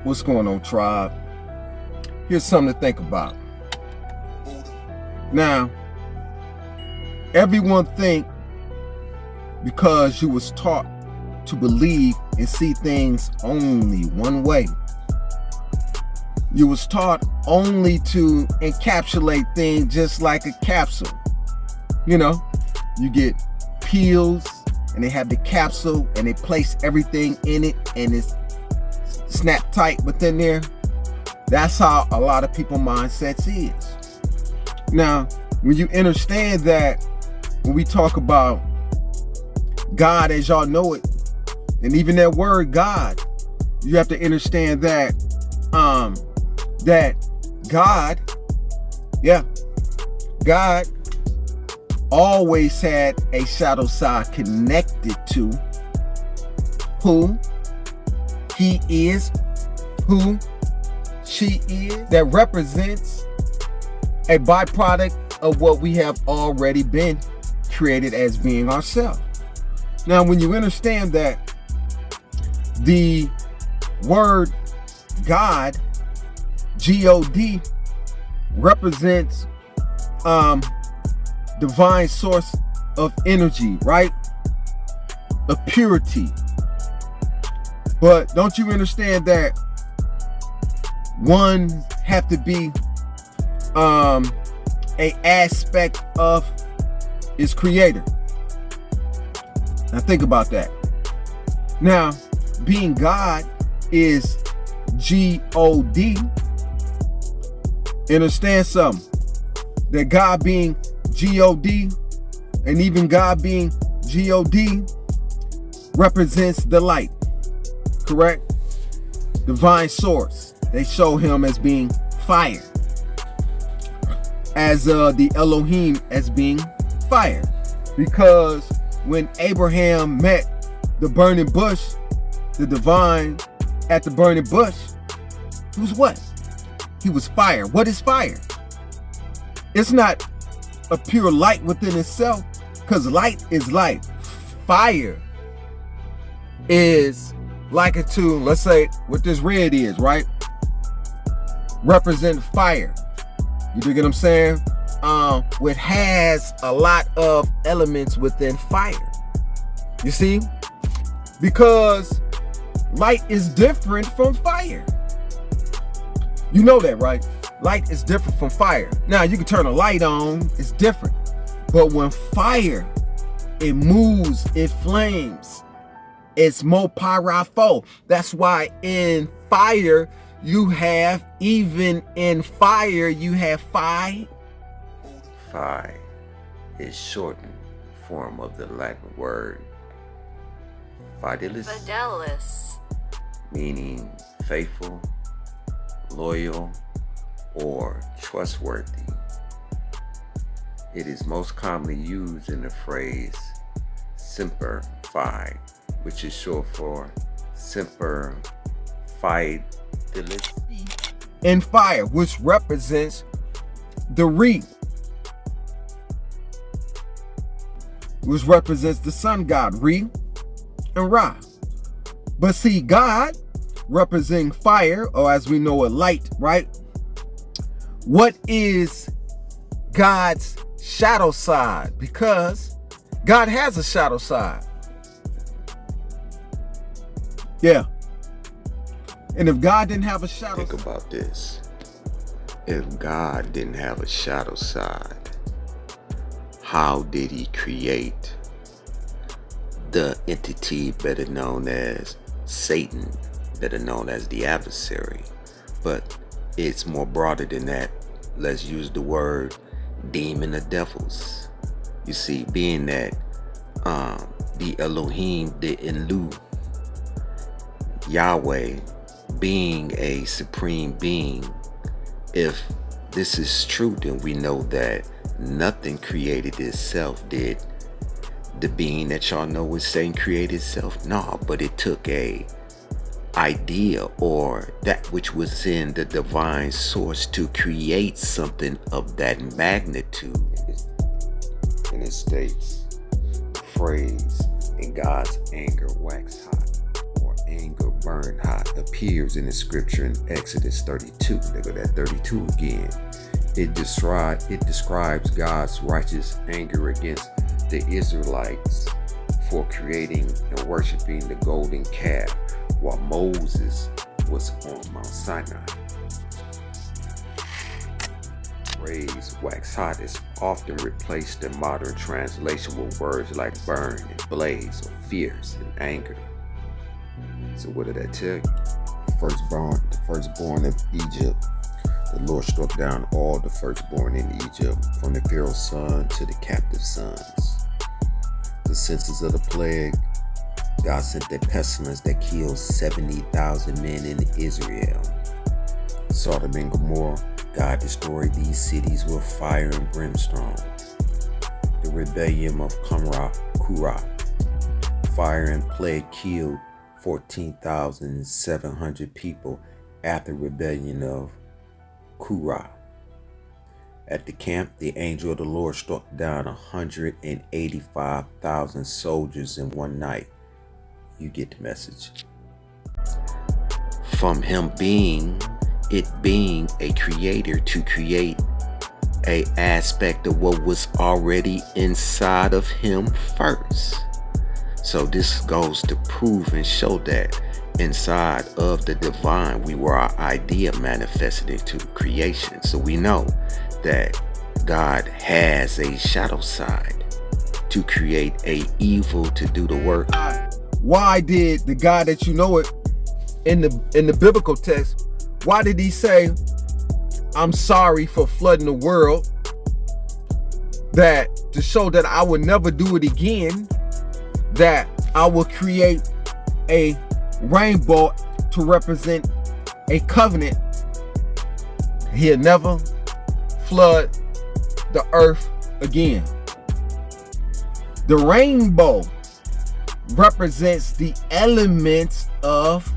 What's going on, tribe? Here's something to think about. Now, everyone think because you was taught to believe and see things only one way. You was taught only to encapsulate things just like a capsule. You know, you get pills and they have the capsule and they place everything in it and it's snap tight within there. That's how a lot of people mindsets is. Now, when you understand that, when we talk about God as y'all know it, and even that word God, you have to understand that that God always had a shadow side connected to who he is, who she is, that represents a byproduct of what we have already been created as being ourselves. Now, when you understand that the word God, G-O-D, represents divine source of energy, right? Of purity. But don't you understand that one have to be a aspect of its creator? Now think about that. Now, being God is G-O-D. Understand something. That God being G-O-D and even God being G-O-D represents the light. Correct? Divine source. They show him as being fire. As the Elohim as being fire. Because when Abraham met the burning bush, the divine at the burning bush, he was what? He was fire. What is fire? It's not a pure light within itself, because light is light. Fire is like it to, let's say, what this red is, right? Represent fire. You dig what I'm saying? Which has a lot of elements within fire. You see? Because light is different from fire. You know that, right? Light is different from fire. Now, you can turn a light on, it's different. But when fire, it moves, it flames, it's more powerful. That's why in fire, you have, even in fire, you have phi. Phi is shortened form of the Latin word fidelis, meaning faithful, loyal, or trustworthy. It is most commonly used in the phrase semper fi, which is short for semper fidelis. In fire, which represents the re, which represents the sun god, Re and Ra. But see, God representing fire, or as we know it, light, right? What is God's shadow side? Because God has a shadow side. Yeah. And if God didn't have a shadow side, think about this. If God didn't have a shadow side, how did he create the entity better known as Satan, better known as the adversary? But it's more broader than that. Let's use the word demon or devils. You see, being that the Elohim, the Enlu, Yahweh, being a supreme being, if this is true, then we know that nothing created itself. Did the being that y'all know was Satan create itself? No, but it took a idea or that which was in the divine source to create something of that magnitude. And it states, phrase, in God's anger wax hot, or anger burned hot appears in the scripture in Exodus 32. There go that 32 again. It describes God's righteous anger against the Israelites for creating and worshiping the golden calf while Moses was on Mount Sinai. Phrase wax hot is often replaced in modern translation with words like burn and blaze or fierce and anger. So what did that tell you? The firstborn of Egypt. The Lord struck down all the firstborn in Egypt, from the Pharaoh's son to the captive sons. The census of the plague, God sent a pestilence that killed 70,000 men in Israel. Sodom and Gomorrah, God destroyed these cities with fire and brimstone. The rebellion of Korah, fire and plague killed 14,700 people after the rebellion of Korah. At the camp, the angel of the Lord struck down 185,000 soldiers in one night. You get the message. From him being a creator to create a aspect of what was already inside of him first. So this goes to prove and show that inside of the divine, we were our idea manifested into creation. So we know that God has a shadow side to create a evil to do the work. Why did the God that you know it in the biblical text, why did he say, I'm sorry for flooding the world, that to show that I would never do it again, that I will create a rainbow to represent a covenant. He'll never flood the earth again. The rainbow represents the elements of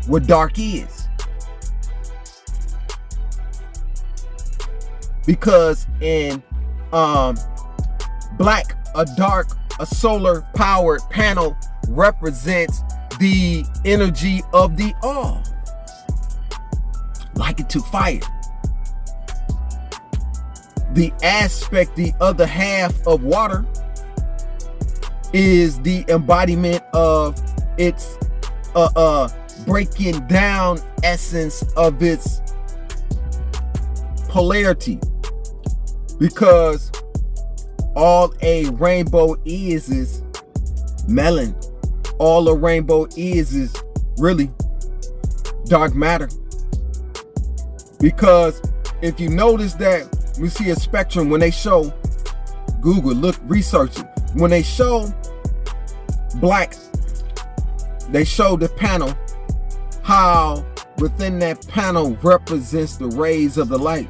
what dark is. Because in black, a solar powered panel represents the energy of the all, like it to fire. The aspect, the other half of water, is the embodiment of its breaking down essence of its polarity, because all a rainbow is melon. All a rainbow is really dark matter. Because if you notice that we see a spectrum, when they show, Google, look, research it. When they show black, they show the panel, how within that panel represents the rays of the light.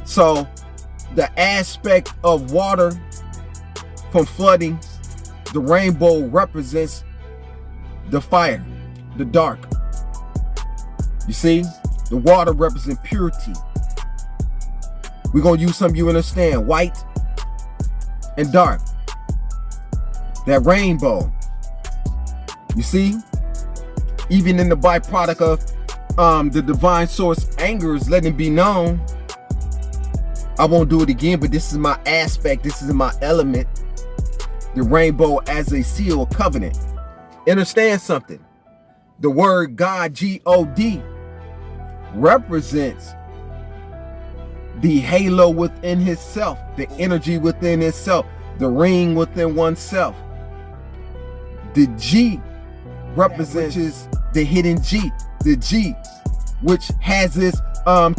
So the aspect of water from flooding, the rainbow represents the fire, the dark. You see, the water represents purity. We're going to use something you understand, white and dark. That rainbow, you see, even in the byproduct of the divine source anger is letting it be known, I won't do it again, but this is my aspect, this is my element. The rainbow as a seal of covenant. Understand something. The word God, G-O-D, represents the halo within himself, the energy within itself, the ring within oneself. The G represents the hidden G, the G, which has this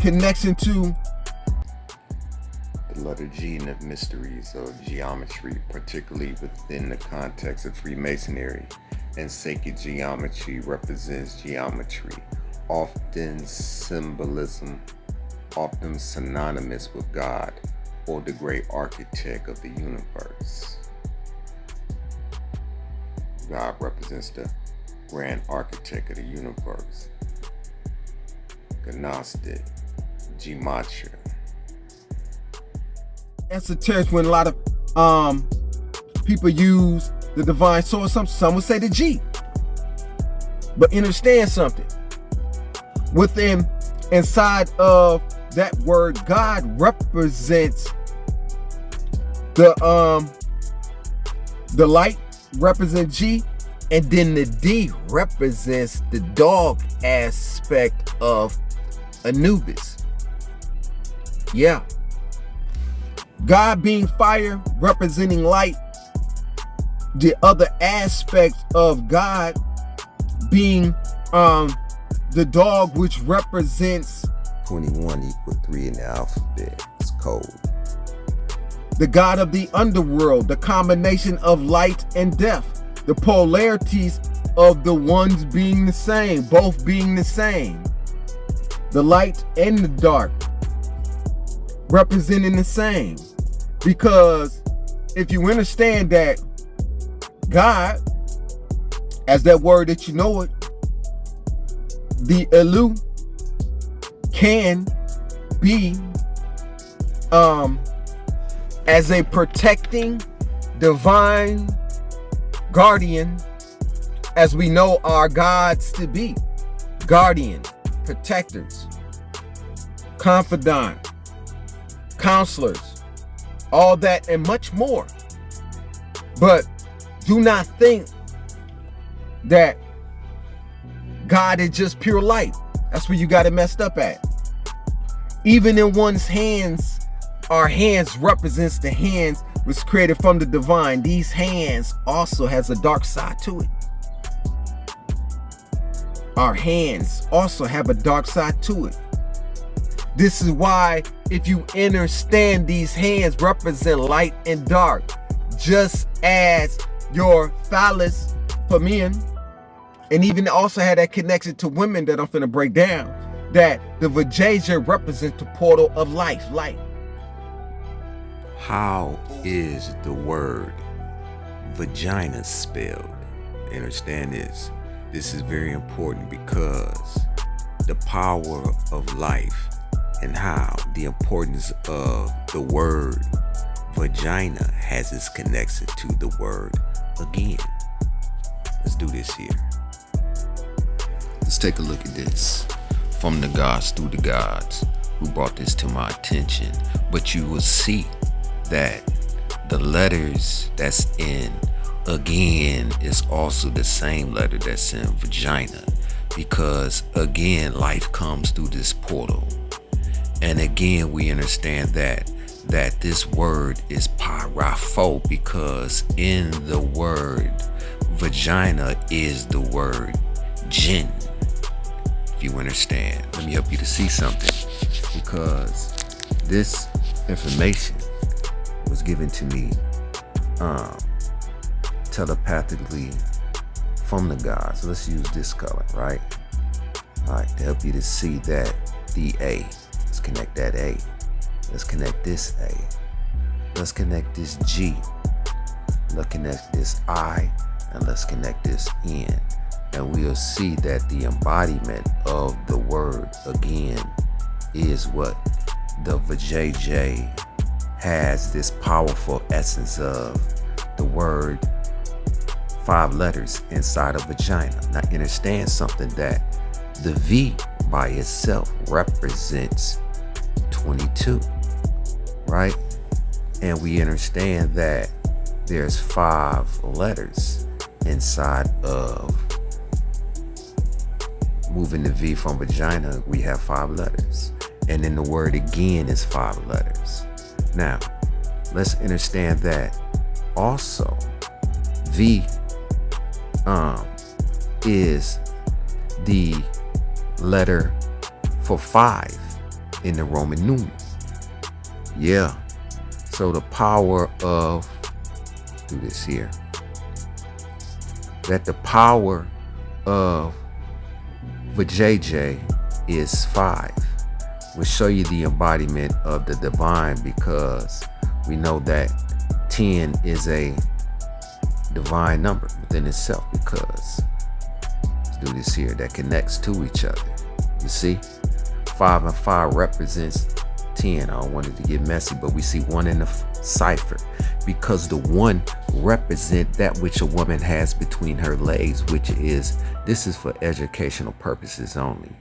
connection to the letter G in the mysteries of geometry, particularly within the context of Freemasonry, and sacred geometry represents geometry, often symbolism, often synonymous with God or the great architect of the universe. God represents the grand architect of the universe. Gnostic, gematria. Esoteric, when a lot of people use the divine source, some would say the G. But understand something. Inside of that word, God represents the light, represents G, and then the D represents the dog aspect of Anubis. Yeah. God being fire, representing light. The other aspect of God being the dog, which represents 21 equal 3 in the alphabet. It's code. The God of the underworld, the combination of light and death, the polarities of the ones being the same, both being the same, the light and the dark representing the same. Because if you understand that God, as that word that you know it, the Elu can be as a protecting divine guardian, as we know our gods to be. Guardian, protectors, confidant, counselors, all that and much more. But do not think that God is just pure light. That's where you got it messed up at. Even in one's hands, our hands represents the hands was created from the divine. These hands also has a dark side to it. Our hands also have a dark side to it. This is why if you understand, these hands represent light and dark, just as your phallus for men, and even also had that connection to women that I'm finna break down, that the vajayjay represents the portal of life, light. How is the word vagina spelled? Understand this. This is very important because the power of life and how the importance of the word vagina has its connection to the word again. Let's do this here. Let's take a look at this. From the gods through the gods who brought this to my attention. But you will see that the letters that's in again is also the same letter that's in vagina, because again life comes through this portal. And again we understand that this word is parafo, because in the word vagina is the word jinn. If you understand, let me help you to see something, because this information was given to me telepathically from the gods. So let's use this color, right? All right, to help you to see that the A. Let's connect that A. Let's connect this A. Let's connect this G. Let's connect this I, and let's connect this N. And we'll see that the embodiment of the word again is what the vajayjay has, this powerful essence of the word 5 letters inside of vagina. Now understand something, that the V by itself represents 22, right? And we understand that there's 5 letters inside of moving the V from vagina. We have 5 letters, and then the word again is 5 letters. Now let's understand that also V is the letter for 5 in the Roman numeral. Yeah. So the power of, do this here, that the power of vajayjay is 5. We'll show you the embodiment of the divine, because we know that 10 is a divine number within itself, because let's do this here, that connects to each other. You see, 5 and 5 represents 10. I don't want it to get messy, but we see 1 in the cipher. because the one represent that which a woman has between her legs, which is, this is for educational purposes only.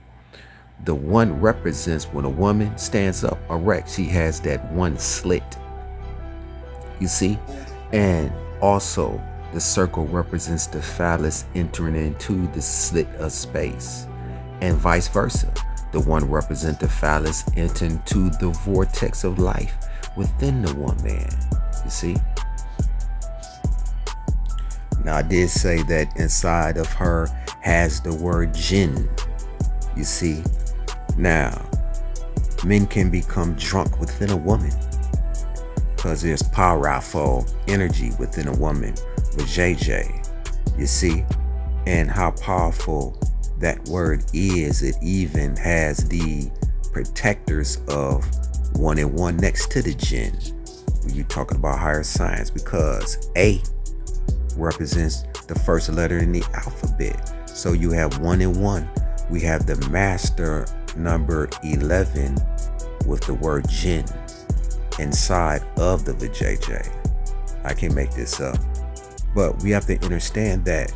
The one represents when a woman stands up erect, she has that one slit, you see? And also the circle represents the phallus entering into the slit of space, and vice versa. The one represents the phallus entering to the vortex of life within the woman, you see? Now I did say that inside of her has the word jinn, you see? Now, men can become drunk within a woman because there's powerful energy within a woman with JJ, you see? And how powerful that word is, it even has the protectors of 1 and 1 next to the jinn when you're talking about higher science, because A represents the first letter in the alphabet. So you have 1 and 1. We have the master number 11 with the word jinn inside of the vajayjay. I can make this up, but we have to understand that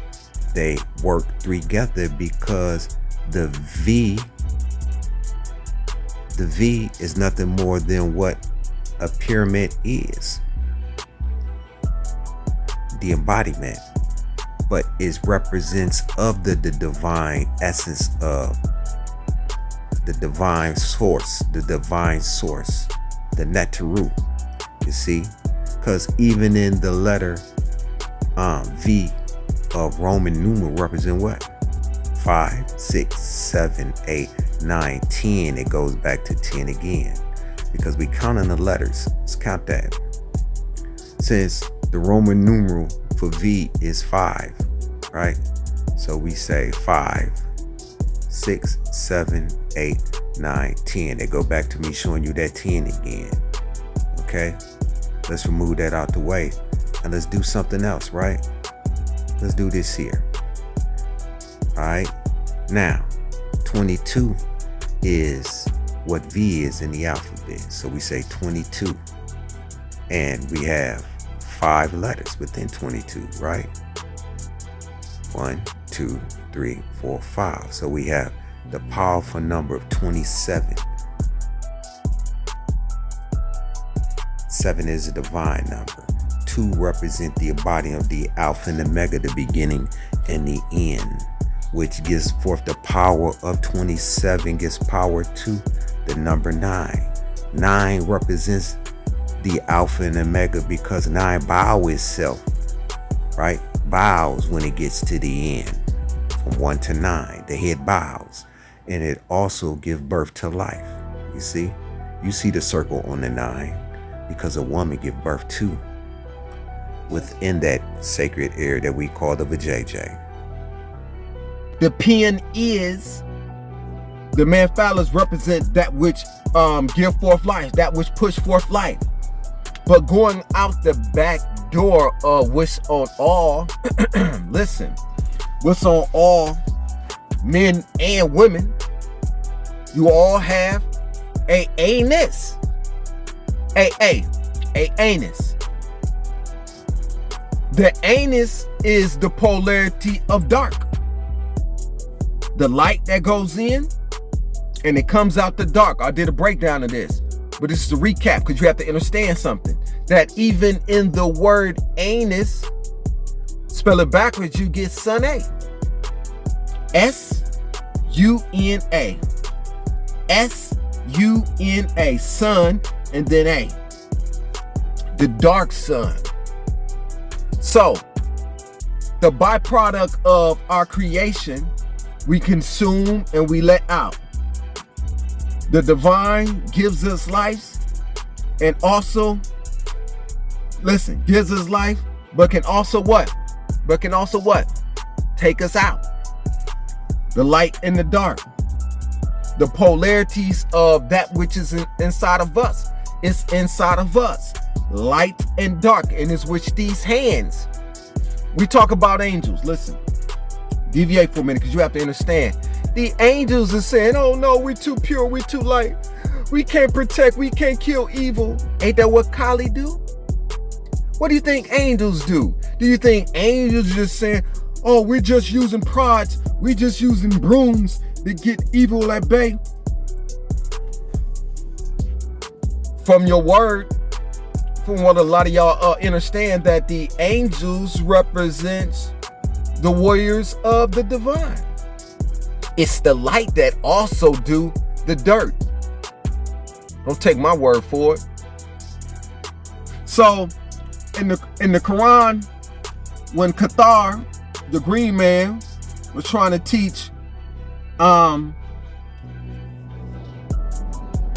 they work together because the V is nothing more than what a pyramid is, the embodiment, but it represents of the divine essence of the divine source, the netaru, you see? Because even in the letter V of Roman numeral represent what? 5, 6, 7, 8, 9, 10. It goes back to 10 again because we count on the letters. Let's count that. Since the Roman numeral for V is 5, right? So we say 5, 6, 7, 8, 9, 10. They go back to me showing you that 10 again. Okay? Let's remove that out the way and let's do something else, right? Let's do this here. All right. Now, 22 is what V is in the alphabet. So we say 22. And we have 5 letters within 22, right? 1, 2, 3, 4, 5. So we have the powerful number of 27. 7 is a divine number. 2 represent the embodiment of the Alpha and Omega, the beginning and the end, which gives forth the power of 27, gives power to the number 9. 9 represents the Alpha and Omega because 9 bows itself, right? Bows when it gets to the end. From 1 to 9, the head bows. And it also gives birth to life. You see? You see the circle on the 9 because a woman gives birth to within that sacred area that we call the vajayjay. The pen is the man phallus represent that which give forth life, that which push forth life. But going out the back door of what's on all, listen, what's on all men and women, you all have a anus. A anus. The anus is the polarity of dark. The light that goes in and it comes out the dark. I did a breakdown of this, but this is a recap because you have to understand something. That even in the word anus, spell it backwards, you get sun A. S-U-N-A. S-U-N-A. Sun and then A. The dark sun. So, the byproduct of our creation, we consume and we let out. The divine gives us life and also, listen, gives us life, but can also what? Take us out. The light and the dark. The polarities of that which is inside of us. It's inside of us. Light and dark, and it's which these hands. We talk about angels. Listen, deviate for a minute because you have to understand. The angels are saying, oh no, we're too pure, we're too light. We can't protect, we can't kill evil. Ain't that what Kali do? What do you think angels do? Do you think angels just saying, oh, we're just using prods, we're just using brooms to get evil at bay? From your word, from what a lot of y'all understand, that the angels represents the warriors of the divine. It's the light that also do the dirt. Don't take my word for it. So in the Quran, when Cathar, the green man, was trying to teach,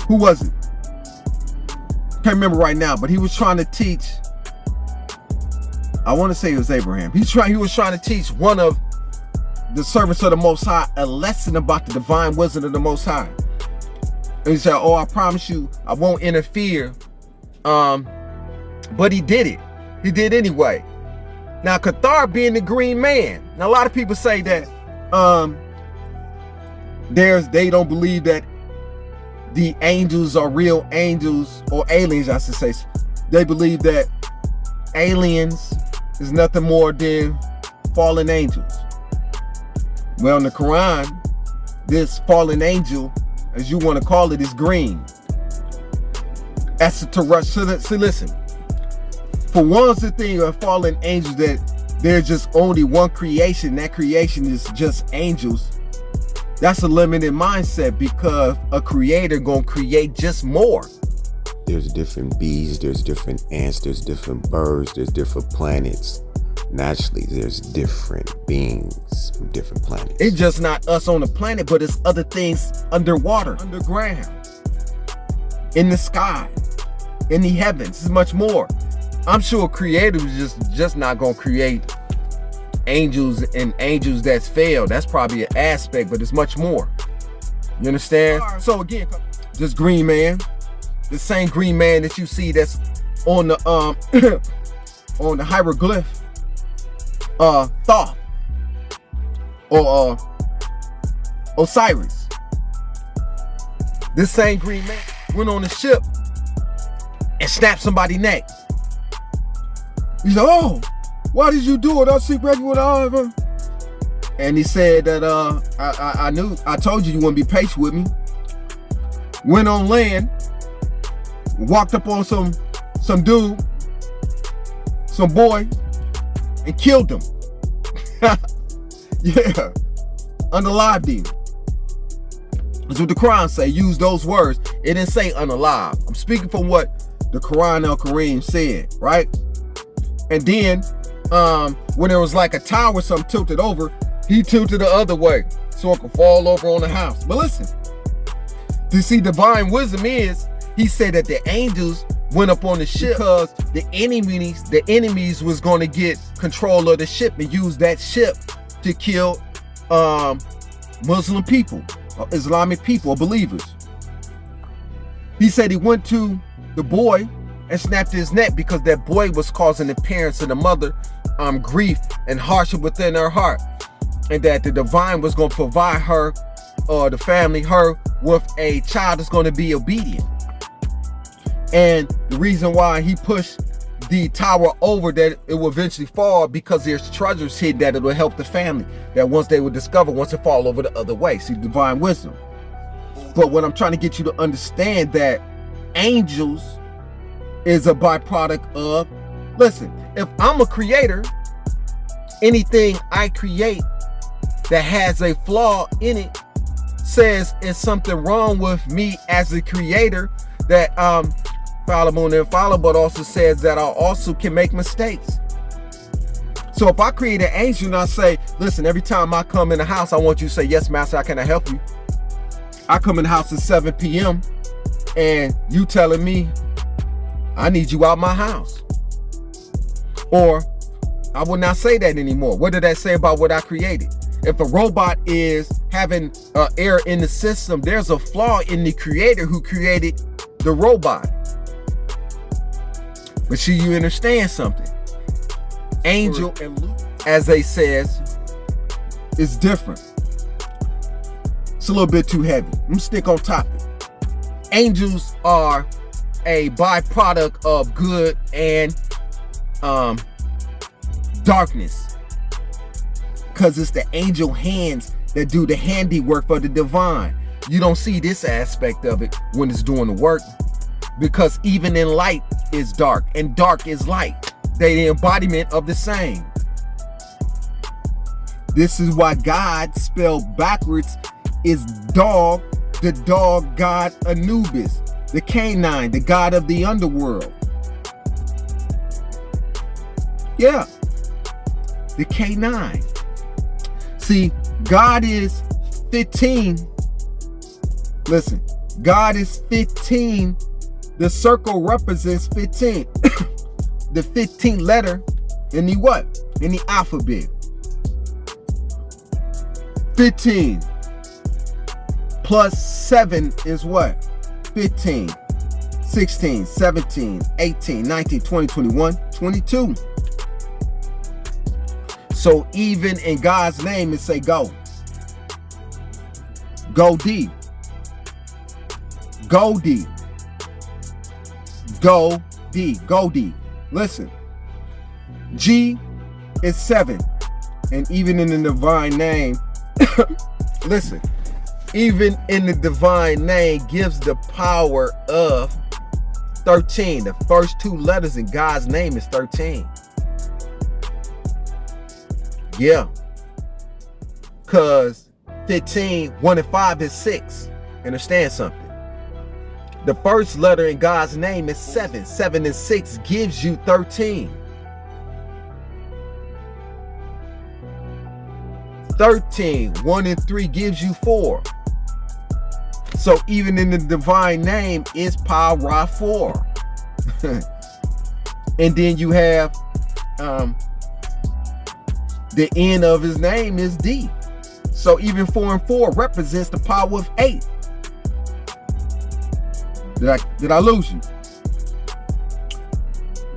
who was it? Can't remember right now, but he was trying to teach, I want to say it was Abraham. He was trying to teach one of the servants of the Most High a lesson about the divine wisdom of the Most High. And he said, oh, I promise you, I won't interfere. But he did it. He did anyway. Now, Cathar being the green man. Now, a lot of people say that they don't believe that the angels are real angels, or aliens, I should say. They believe that aliens is nothing more than fallen angels. Well, in the Quran, this fallen angel, as you want to call it, is green. Extraterrestrial. So listen, for one's the thing of fallen angels, that there's just only one creation. That creation is just angels. That's a limited mindset, because a creator gonna create just more. There's different bees, there's different ants, there's different birds, there's different planets. Naturally, there's different beings from different planets. It's just not us on the planet, but it's other things underwater, underground, in the sky, in the heavens. It's much more. I'm sure creators just not gonna create angels and angels that's failed. That's probably an aspect, but it's much more. You understand? So again, this green man, the same green man that you see that's on the on the hieroglyph, Thoth, or Osiris. This same green man went on the ship and snapped somebody's neck. He said, oh, why did you do it? I see pregnant with all of them. And he said that I told you you wouldn't be patient with me. Went on land, walked up on some dude, some boy, and killed him. Yeah, unalived him. That's what the Quran say. Use those words. It didn't say unalive. I'm speaking from what the Quran al-Karim said, right? And then when there was like a tower or something tilted over, he tilted the other way so it could fall over on the house. But listen, to see divine wisdom is, he said that the angels went up on the ship because the enemies was going to get control of the ship and use that ship to kill Muslim people, or Islamic people, or believers. He said he went to the boy and snapped his neck because that boy was causing the parents and the mother grief and hardship within her heart, and that the divine was going to provide her, or the family, her with a child that's going to be obedient. And the reason why he pushed the tower over, that it will eventually fall, because there's treasures hid that it will help the family, that once they would discover, once it fall over the other way. See, divine wisdom. But what I'm trying to get you to understand, that angels is a byproduct of, listen, if I'm a creator, anything I create that has a flaw in it says it's something wrong with me as a creator, that fallible and infallible, but also says that I also can make mistakes. So if I create an angel and I say, listen, every time I come in the house, I want you to say, yes, master, how can I help you? I come in the house at 7 p.m. and you telling me I need you out my house. Or I will not say that anymore. What did that say about what I created? If a robot is having error in the system, there's a flaw in the creator who created the robot. But see, you understand something. Angel and Luke, as they says, is different. It's a little bit too heavy. I'm gonna stick on topic. Angels are a byproduct of good and darkness, because it's the angel hands that do the handiwork for the divine. You don't see this aspect of it when it's doing the work, because even in light is dark and dark is light. They the embodiment of the same. This is why God spelled backwards is dog, the dog god Anubis, the canine, the god of the underworld. Yeah, the canine. See, God is 15. Listen, God is 15. The circle represents 15. The 15th letter in the what? In the alphabet. 15 plus 7 is what? 15, 16, 17, 18, 19, 20, 21, 22. So even in God's name, it say go. Go deep. Go deep. Go deep. Go deep. Listen. G is 7. And even in the divine name, listen, even in the divine name gives the power of 13. The first 2 letters in God's name is 13. Yeah. Because 15, 1 and 5 is 6. Understand something? The first letter in God's name is 7. 7 and 6 gives you 13. 13, 1 and 3 gives you 4. So even in the divine name is Para 4. And then you have the end of his name is D. So even 4 and 4 represents the power of 8. Did I lose you?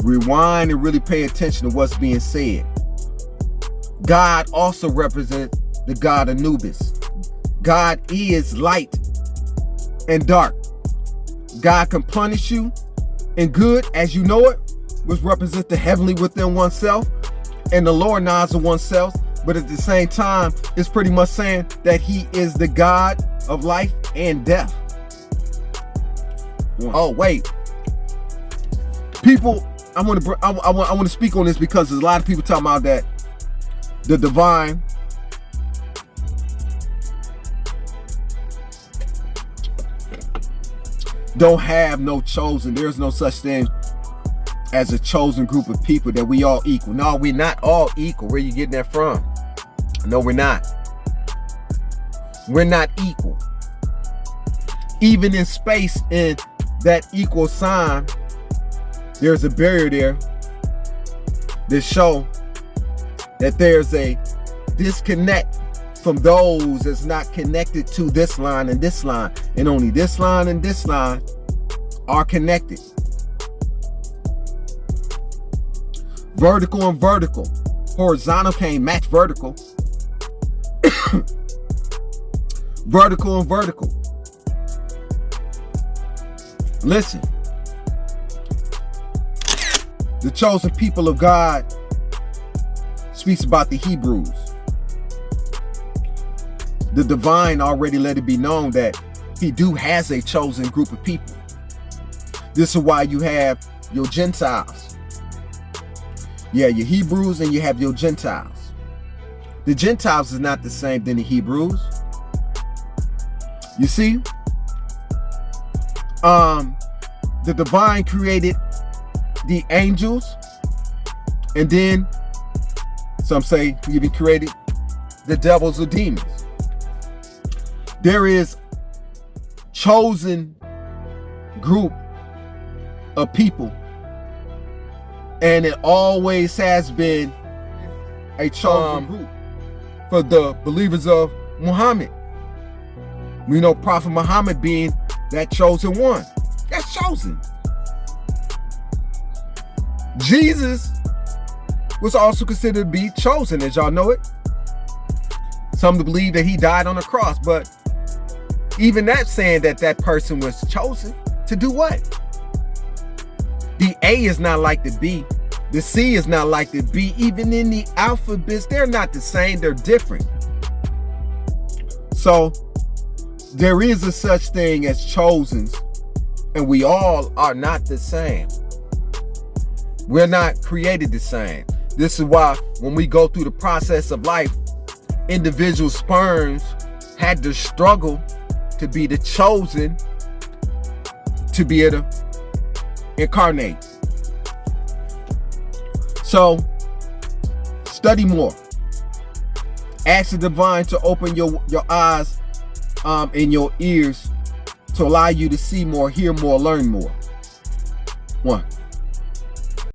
Rewind and really pay attention to what's being said. God also represents the god Anubis. God is light and dark. God can punish you in good as you know it, which represents the heavenly within oneself and the lower nods of oneself. But at the same time, it's pretty much saying that he is the God of life and death. Oh, wait. People, I want to speak on this because there's a lot of people talking about that the divine don't have no chosen. There's no such thing as a chosen group of people, that we all equal. No, we're not all equal. Where you getting that from? No, we're not. We're not equal. Even in space, in that equal sign, there's a barrier there that show that there's a disconnect from those that's not connected to this line and this line, and only this line and this line are connected. Vertical and vertical. Horizontal can't match vertical. Vertical and vertical. Listen. The chosen people of God speaks about the Hebrews. The divine already let it be known that he has a chosen group of people. This is why you have your Gentiles. Yeah, your Hebrews and you have your Gentiles. The Gentiles is not the same than the Hebrews. You see? The divine created the angels, and then some say he even created the devils or demons. There is chosen group of people, and it always has been a chosen group for the believers of Muhammad. We know Prophet Muhammad being that chosen one. That's chosen. Jesus was also considered to be chosen, as y'all know it. Some believe that he died on the cross, but even that saying that that person was chosen to do what? The A is not like the B. The C is not like the B. Even in the alphabets, they're not the same. They're different. So there is a such thing as chosens, and we all are not the same. We're not created the same. This is why when we go through the process of life, individual sperms had to struggle to be the chosen to be able to incarnate. So study more. Ask the divine to open your eyes and your ears to allow you to see more, hear more, learn more. 1.